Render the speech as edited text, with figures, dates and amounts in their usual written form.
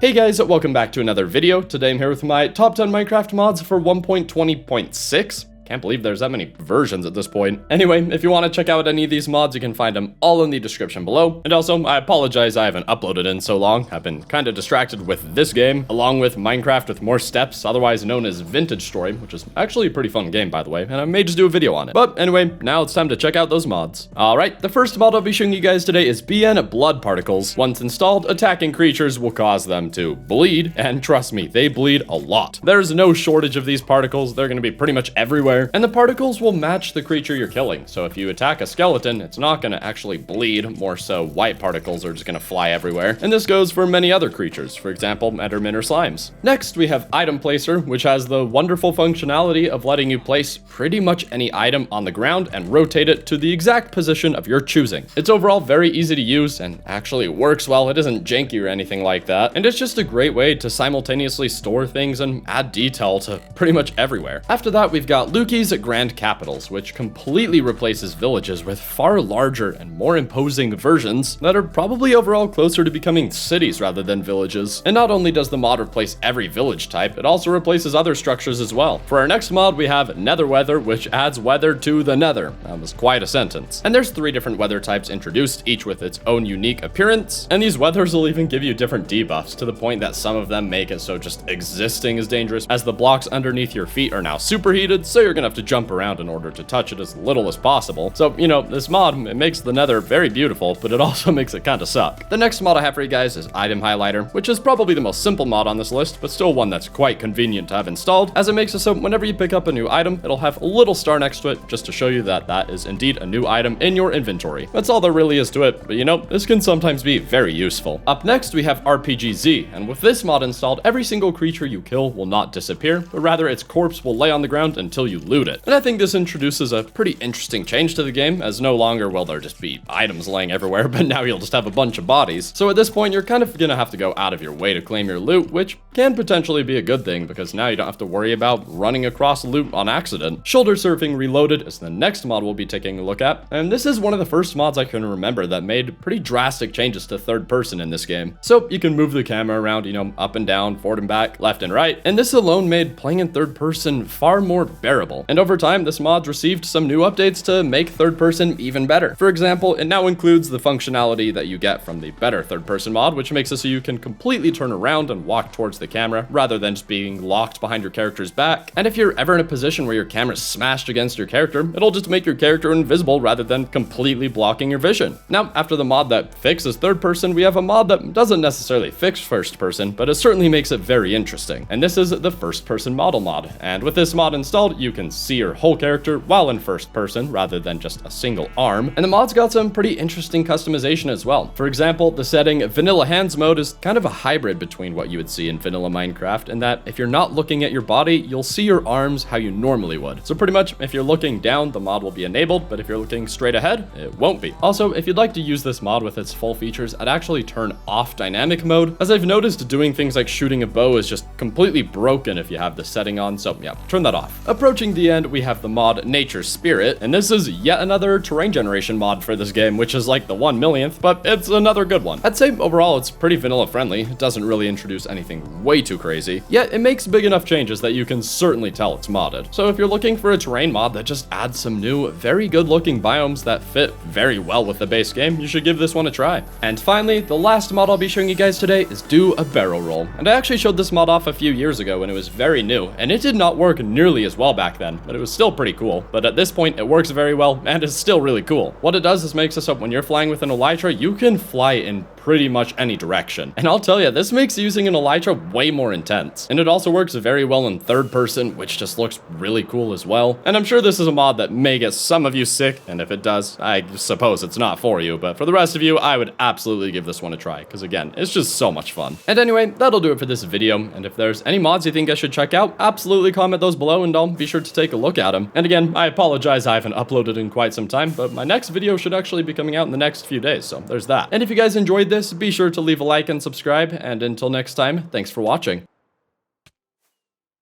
Hey guys, welcome back to another video. Today I'm here with my top 10 Minecraft mods for 1.20.6. Can't believe there's that many versions at this point. Anyway, if you want to check out any of these mods, you can find them all in the description below. And also, I apologize I haven't uploaded in so long. I've been kind of distracted with this game, along with Minecraft with more steps, otherwise known as Vintage Story, which is actually a pretty fun game, by the way, and I may just do a video on it. But anyway, now it's time to check out those mods. Alright, the first mod I'll be showing you guys today is BN Blood Particles. Once installed, attacking creatures will cause them to bleed, and trust me, they bleed a lot. There's no shortage of these particles. They're going to be pretty much everywhere. And the particles will match the creature you're killing. So if you attack a skeleton, it's not going to actually bleed. More so, white particles are just going to fly everywhere. And this goes for many other creatures, for example, Endermen or slimes. Next, we have Item Placer, which has the wonderful functionality of letting you place pretty much any item on the ground and rotate it to the exact position of your choosing. It's overall very easy to use and actually works well. It isn't janky or anything like that. And it's just a great way to simultaneously store things and add detail to pretty much everywhere. After that, we've got Luki's Grand Capitals, which completely replaces villages with far larger and more imposing versions that are probably overall closer to becoming cities rather than villages. And not only does the mod replace every village type, it also replaces other structures as well. For our next mod, we have Nether Weather, which adds weather to the Nether. That was quite a sentence. And there's 3 different weather types introduced, each with its own unique appearance. And these weathers will even give you different debuffs, to the point that some of them make it so just existing is dangerous, as the blocks underneath your feet are now superheated, so you're gonna have to jump around in order to touch it as little as possible. So, you know, this mod, it makes the Nether very beautiful, but it also makes it kind of suck. The next mod I have for you guys is Item Highlighter, which is probably the most simple mod on this list, but still one that's quite convenient to have installed, as it makes it so whenever you pick up a new item, it'll have a little star next to it, just to show you that that is indeed a new item in your inventory. That's all there really is to it, but you know, this can sometimes be very useful. Up next, we have RpgZ, and with this mod installed, every single creature you kill will not disappear, but rather its corpse will lay on the ground until you loot it. And I think this introduces a pretty interesting change to the game, as no longer will there just be items laying everywhere, but now you'll just have a bunch of bodies. So at this point, you're kind of gonna have to go out of your way to claim your loot, which can potentially be a good thing, because now you don't have to worry about running across loot on accident. Shoulder Surfing Reloaded is the next mod we'll be taking a look at, and this is one of the first mods I can remember that made pretty drastic changes to third person in this game. So you can move the camera around, you know, up and down, forward and back, left and right, and this alone made playing in third person far more bearable. And over time, this mod received some new updates to make third person even better. For example, it now includes the functionality that you get from the better third person mod, which makes it so you can completely turn around and walk towards the camera rather than just being locked behind your character's back. And if you're ever in a position where your camera's smashed against your character, it'll just make your character invisible rather than completely blocking your vision. Now, after the mod that fixes third person, we have a mod that doesn't necessarily fix first person, but it certainly makes it very interesting. And this is the first person model mod. And with this mod installed, you can see your whole character while in first person rather than just a single arm. And the mod's got some pretty interesting customization as well. For example, the setting Vanilla Hands mode is kind of a hybrid between what you would see in vanilla Minecraft, in that if you're not looking at your body, you'll see your arms how you normally would. So pretty much if you're looking down, the mod will be enabled, but if you're looking straight ahead, it won't be. Also, if you'd like to use this mod with its full features, I'd actually turn off dynamic mode, as I've noticed doing things like shooting a bow is just completely broken if you have the setting on, so yeah, turn that off. Approaching the end, we have the mod Nature Spirit, and this is yet another terrain generation mod for this game, which is like the 1 millionth, but it's another good one. I'd say overall it's pretty vanilla friendly. It doesn't really introduce anything way too crazy, yet it makes big enough changes that you can certainly tell it's modded. So if you're looking for a terrain mod that just adds some new, very good looking biomes that fit very well with the base game, you should give this one a try. And finally, the last mod I'll be showing you guys today is Do a Barrel Roll. And I actually showed this mod off a few years ago when it was very new, and it did not work nearly as well back then, but it was still pretty cool. But at this point, it works very well and is still really cool. What it does is makes it so when you're flying with an elytra, you can fly in pretty much any direction. And I'll tell you, this makes using an elytra way more intense. And it also works very well in third person, which just looks really cool as well. And I'm sure this is a mod that may get some of you sick, and if it does, I suppose it's not for you, but for the rest of you, I would absolutely give this one a try, because again, it's just so much fun. And anyway, that'll do it for this video, and if there's any mods you think I should check out, absolutely comment those below and I'll be sure to take a look at them. And again, I apologize I haven't uploaded in quite some time, but my next video should actually be coming out in the next few days, so there's that. And if you guys enjoyed this, be sure to leave a like and subscribe, and until next time, thanks for watching.